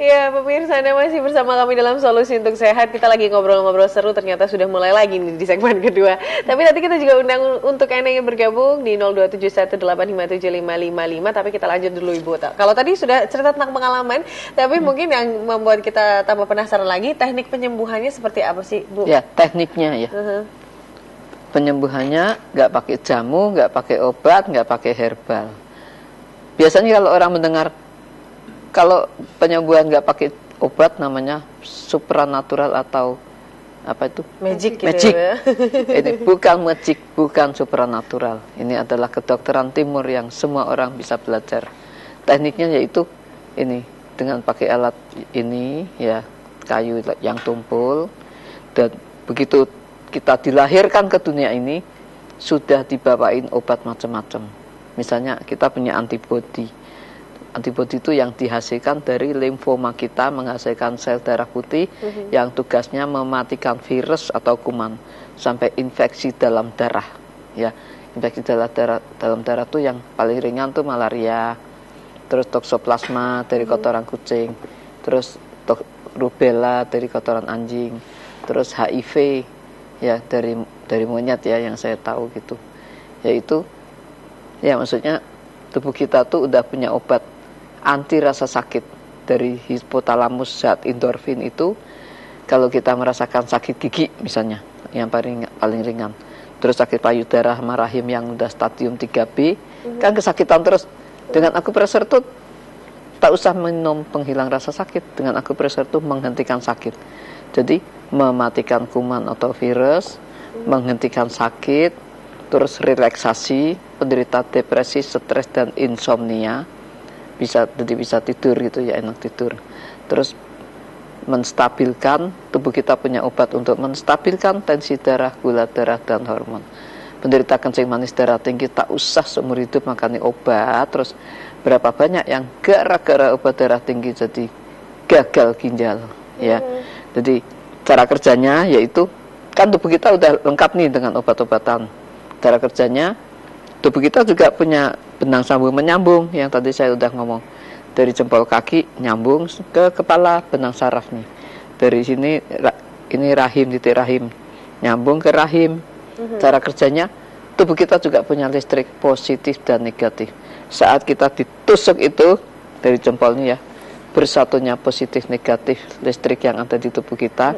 Ya, pemirsa, Anda masih bersama kami dalam Solusi Untuk Sehat. Kita lagi ngobrol-ngobrol seru, ternyata sudah mulai lagi nih di segmen kedua. Tapi nanti kita juga undang untuk Anda yang bergabung di 02718575555. Tapi kita lanjut dulu, Ibu. Kalau tadi sudah cerita tentang pengalaman, tapi mungkin yang membuat kita tambah penasaran lagi, teknik penyembuhannya seperti apa sih, Bu? Ya, tekniknya ya. Penyembuhannya nggak pakai jamu, nggak pakai obat, nggak pakai herbal. Biasanya kalau orang mendengar kalau penyembuhan nggak pakai obat namanya supranatural atau apa itu? Magic. Magic. Gitu ya. Ini bukan magic, bukan supranatural. Ini adalah kedokteran timur yang semua orang bisa belajar. Tekniknya yaitu ini dengan pakai alat ini ya, kayu yang tumpul, dan begitu kita dilahirkan ke dunia ini sudah dibawain obat macam-macam. Misalnya kita punya antibodi. Antibodi itu yang dihasilkan dari limfoma kita, menghasilkan sel darah putih yang tugasnya mematikan virus atau kuman sampai infeksi dalam darah. Ya, infeksi dalam darah itu yang paling ringan tuh malaria, terus toksoplasma dari kotoran kucing, terus rubella dari kotoran anjing, terus HIV ya dari monyet ya yang saya tahu gitu. Yaitu ya maksudnya tubuh kita tuh udah punya obat anti rasa sakit dari hipotalamus zat endorfin itu. Kalau kita merasakan sakit gigi misalnya yang paling ringan, terus sakit payudara sama rahim yang udah stadium 3B, kan kesakitan terus, dengan akupresur tuh tak usah minum penghilang rasa sakit, dengan akupresur tuh menghentikan sakit. Jadi mematikan kuman atau virus, menghentikan sakit, terus relaksasi, penderita depresi, stres dan insomnia jadi bisa tidur gitu ya, enak tidur. Terus menstabilkan, tubuh kita punya obat untuk menstabilkan tensi darah, gula darah dan hormon. Penderita kencing manis darah tinggi tak usah seumur hidup makani obat. Terus berapa banyak yang gara-gara obat darah tinggi jadi gagal ginjal ya. Jadi cara kerjanya yaitu kan tubuh kita udah lengkap nih dengan obat-obatan. Cara kerjanya tubuh kita juga punya benang sambung menyambung yang tadi saya udah ngomong, dari jempol kaki nyambung ke kepala, benang saraf nih. Dari sini ini rahim, titik rahim nyambung ke rahim. Cara kerjanya tubuh kita juga punya listrik positif dan negatif. Saat kita ditusuk itu dari jempolnya ya, bersatunya positif negatif listrik yang ada di tubuh kita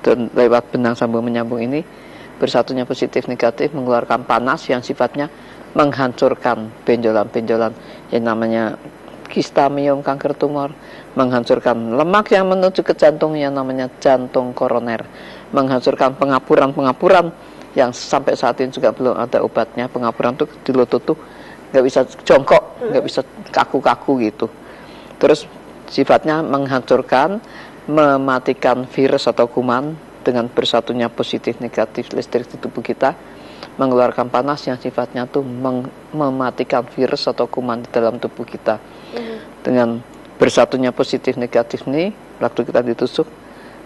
dan lewat benang sambung menyambung ini, bersatunya positif negatif mengeluarkan panas yang sifatnya menghancurkan benjolan-benjolan yang namanya kista, miom, kanker tumor, menghancurkan lemak yang menuju ke jantung yang namanya jantung koroner, menghancurkan pengapuran-pengapuran yang sampai saat ini juga belum ada obatnya. Pengapuran tuh di lutut tuh nggak bisa jongkok, nggak bisa kaku-kaku gitu. Terus sifatnya menghancurkan, mematikan virus atau kuman dengan bersatunya positif negatif listrik di tubuh kita, mengeluarkan panas yang sifatnya tuh mematikan virus atau kuman di dalam tubuh kita. Dengan bersatunya positif negatif nih, waktu kita ditusuk,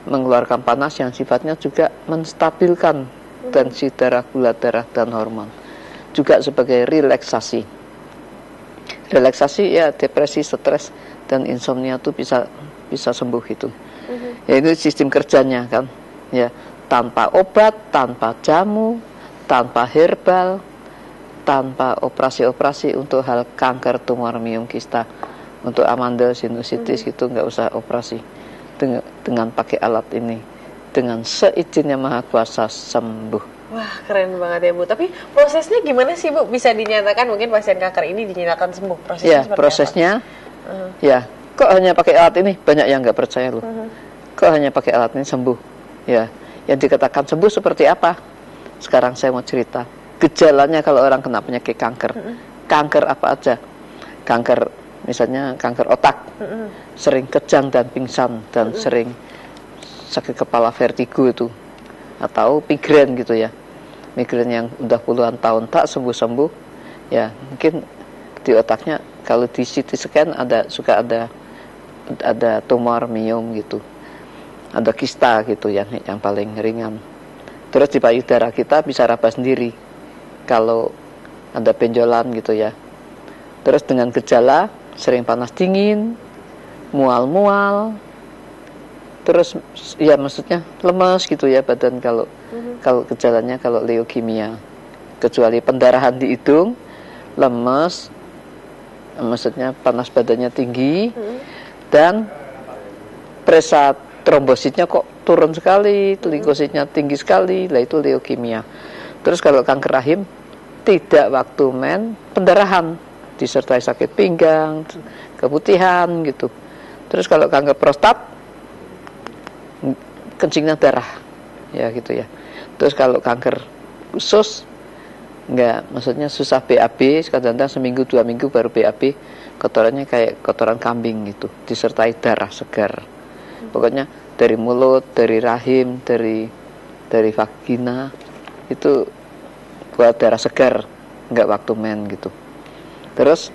mengeluarkan panas yang sifatnya juga menstabilkan tensi darah, gula darah dan hormon. Juga sebagai relaksasi. Relaksasi ya, depresi, stres dan insomnia tuh bisa sembuh gitu. Ya itu sistem kerjanya kan. Ya, tanpa obat, tanpa jamu, tanpa herbal, tanpa operasi-operasi untuk hal kanker, tumor, miom, kista, untuk amandel, sinusitis gitu nggak usah operasi. Dengan pakai alat ini, dengan seizinnya Maha Kuasa sembuh. Wah, keren banget ya, Bu. Tapi prosesnya gimana sih, Bu? Bisa dinyatakan mungkin pasien kanker ini dinyatakan sembuh? Prosesnya ya, prosesnya ya, kok hanya pakai alat ini? Banyak yang nggak percaya loh. Kok hanya pakai alat ini sembuh? Ya, yang dikatakan sembuh seperti apa? Sekarang saya mau cerita gejalanya kalau orang kena penyakit kanker. Kanker apa aja? Kanker misalnya kanker otak, sering kejang dan pingsan dan sering sakit kepala, vertigo itu, atau migrain gitu ya, migrain yang udah puluhan tahun tak sembuh-sembuh ya, mungkin di otaknya kalau di CT scan suka ada tumor miom gitu, ada kista gitu yang paling ringan. Terus di payudara kita bisa raba sendiri kalau ada benjolan gitu ya. Terus dengan gejala sering panas dingin, mual-mual, terus ya maksudnya lemas gitu ya badan kalau gejalanya kalau leukemia, kecuali pendarahan di hidung, lemas, maksudnya panas badannya tinggi, dan presa trombositnya kok turun sekali, leukositnya tinggi sekali, lah itu leukemia. Terus kalau kanker rahim tidak waktu men, pendarahan disertai sakit pinggang, keputihan gitu. Terus kalau kanker prostat kencingnya darah, ya gitu ya. Terus kalau kanker usus enggak, maksudnya susah BAB, kadang-kadang seminggu 2 minggu baru BAB, kotorannya kayak kotoran kambing gitu, disertai darah segar. Pokoknya dari mulut, dari rahim, dari vagina itu buat darah segar, enggak waktu men gitu. Terus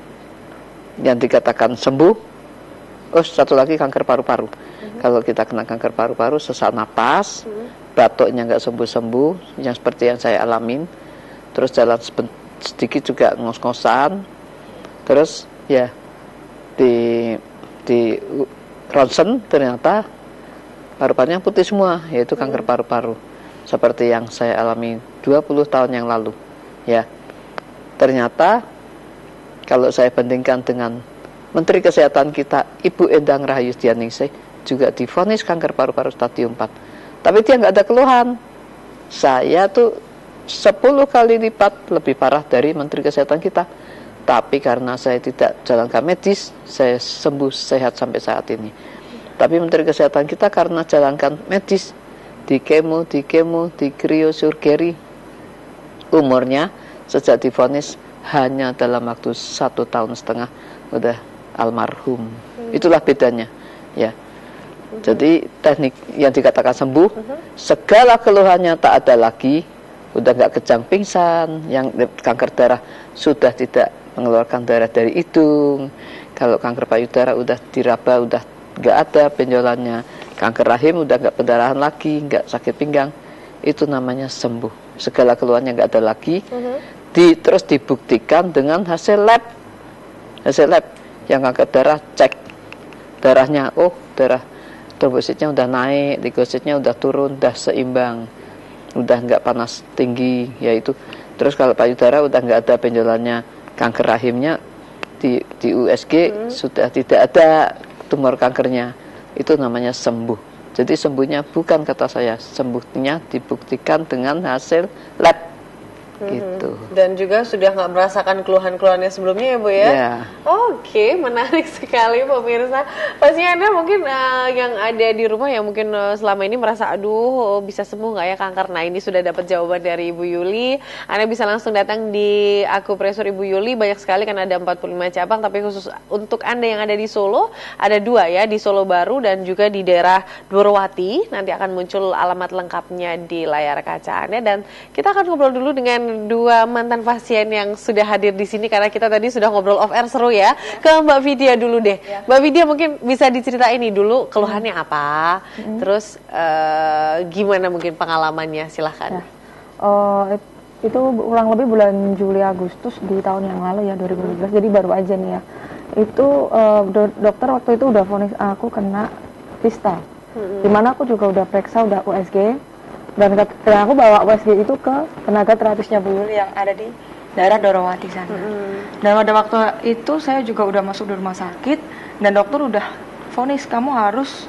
yang dikatakan sembuh, satu lagi kanker paru-paru. Kalau kita kena kanker paru-paru, sesak napas, batuknya enggak sembuh-sembuh, yang seperti yang saya alamin. Terus jalan sedikit juga ngos-ngosan. Terus ya di ronsen ternyata paru-parunya putih semua, yaitu kanker paru-paru. Seperti yang saya alami 20 tahun yang lalu. Ya. Ternyata kalau saya bandingkan dengan Menteri Kesehatan kita, Ibu Endang Rahayu Dianingsih, juga divonis kanker paru-paru stadium 4. Tapi dia nggak ada keluhan. Saya tuh 10 kali lipat lebih parah dari Menteri Kesehatan kita. Tapi karena saya tidak jalankan medis, saya sembuh sehat sampai saat ini. Tapi Menteri Kesehatan kita karena jalankan medis, di kemo, di kriosurgery, umurnya sejak divonis hanya dalam waktu 1,5 tahun udah almarhum. Itulah bedanya, ya. Jadi teknik yang dikatakan sembuh, segala keluhannya tak ada lagi, udah nggak kejang pingsan, yang kanker darah sudah tidak mengeluarkan darah dari hidung, kalau kanker payudara udah diraba, udah nggak ada benjolannya, kanker rahim udah nggak pendarahan lagi, nggak sakit pinggang, itu namanya sembuh. Segala keluhannya nggak ada lagi. Terus dibuktikan dengan hasil lab yang kanker darah, cek darahnya, darah trombositnya udah naik, leukositnya udah turun, udah seimbang, udah nggak panas tinggi, yaitu. Terus kalau payudara udah nggak ada benjolannya, kanker rahimnya di USG sudah tidak ada tumor kankernya, itu namanya sembuh. Jadi sembuhnya bukan kata saya, sembuhnya dibuktikan dengan hasil lab. Gitu. Dan juga sudah nggak merasakan keluhan-keluhannya sebelumnya ya Bu ya? Yeah. Oke, menarik sekali pemirsa. Pastinya Anda mungkin yang ada di rumah yang mungkin selama ini merasa aduh bisa sembuh nggak ya kanker. Nah ini sudah dapat jawaban dari Ibu Yuli. Anda bisa langsung datang di akupresur Ibu Yuli, banyak sekali kan ada 45 cabang, tapi khusus untuk Anda yang ada di Solo ada 2 ya, di Solo Baru dan juga di daerah Dworowati. Nanti akan muncul alamat lengkapnya di layar kaca Anda, dan kita akan ngobrol dulu dengan 2 mantan pasien yang sudah hadir di sini karena kita tadi sudah ngobrol off air seru ya. Ke Mbak Vidya dulu deh. Mbak Vidya mungkin bisa diceritain nih dulu keluhannya apa, terus gimana mungkin pengalamannya, silahkan. Itu kurang lebih bulan Juli Agustus di tahun yang lalu ya, 2012, jadi baru aja nih ya. Itu dokter waktu itu udah vonis aku kena kista, dimana aku juga udah periksa, udah USG. Dan aku bawa USG itu ke tenaga terapisnya Bu Yuli yang ada di daerah Dworowati sana. Dan pada waktu itu saya juga udah masuk di rumah sakit, dan dokter udah vonis kamu harus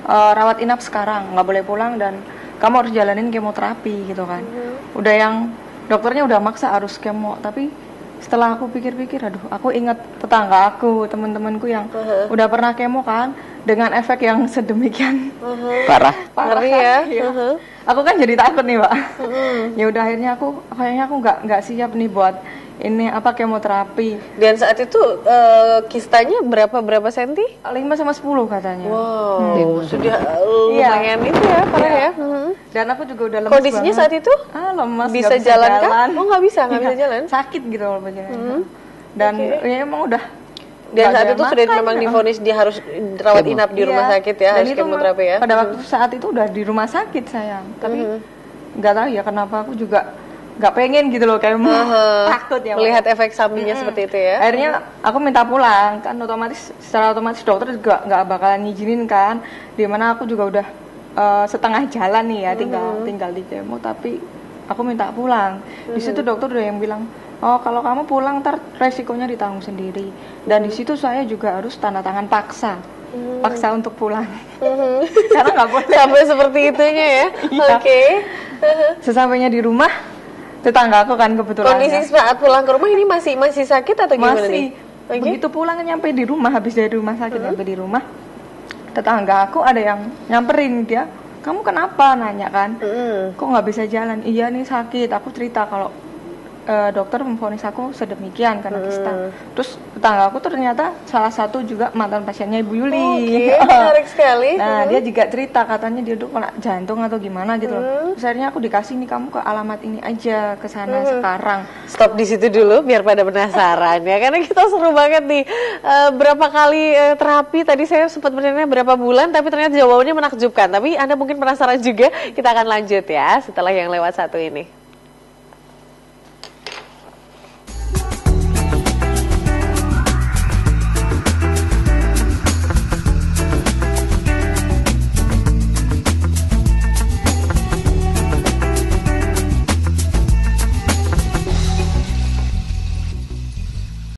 rawat inap sekarang, nggak boleh pulang, dan kamu harus jalanin kemoterapi gitu kan. Udah yang dokternya udah maksa harus kemo, tapi setelah aku pikir-pikir, aduh, aku ingat tetangga aku, teman-temanku yang udah pernah kemo kan, dengan efek yang sedemikian Parah ya. Aku kan jadi takut nih Mbak. Ya udah akhirnya kayaknya aku nggak siap nih buat ini kemoterapi. Dan saat itu kistanya berapa senti? 5-10 katanya. Wow, sudah lumayan itu ya, parah ya. Dan aku juga udah lemas. Kondisinya banget. saat itu? Lemas. Bisa jalan kan? Oh nggak bisa jalan. Sakit gitu loh jalan. Dan ya emang udah. Dan saat itu sudah memang divonis dia harus rawat inap di rumah sakit ya, harus kemoterapi ya. Pada waktu saat itu udah di rumah sakit sayang, tapi nggak tahu ya kenapa aku juga nggak pengen gitu loh, kayak takut ya melihat efek sampingnya seperti itu ya. Akhirnya aku minta pulang kan, secara otomatis dokter juga nggak bakalan ngizinin kan, dimana aku juga udah setengah jalan nih ya, tinggal di kemo, tapi aku minta pulang. Di situ dokter udah yang bilang, oh kalau kamu pulang ntar resikonya ditanggung sendiri. Dan di situ saya juga harus tanda tangan paksa untuk pulang. Karena nggak boleh. Sampai seperti itunya ya. Oke. Sesampainya di rumah, tetangga aku kan kebetulan. Kondisi saat pulang ke rumah ini masih sakit atau gimana nih? Begitu pulang nyampe di rumah, habis dari rumah sakit nyampe di rumah, tetangga aku ada yang nyamperin dia. Kamu kenapa, nanya kan? Kok nggak bisa jalan? Iya nih sakit. Aku cerita kalau dokter memvonis aku sedemikian karena kista. Terus tetangga aku ternyata salah satu juga mantan pasiennya Ibu Yuli. Menarik sekali. Nah dia juga cerita, katanya dia tuh kena jantung atau gimana gitu loh. Terus akhirnya aku dikasih nih, kamu ke alamat ini aja, ke sana sekarang. Stop di situ dulu biar pada penasaran ya, karena kita seru banget nih. Berapa kali terapi, tadi saya sempat bertanya berapa bulan, tapi ternyata jawabannya menakjubkan. Tapi Anda mungkin penasaran juga, kita akan lanjut ya setelah yang lewat satu ini.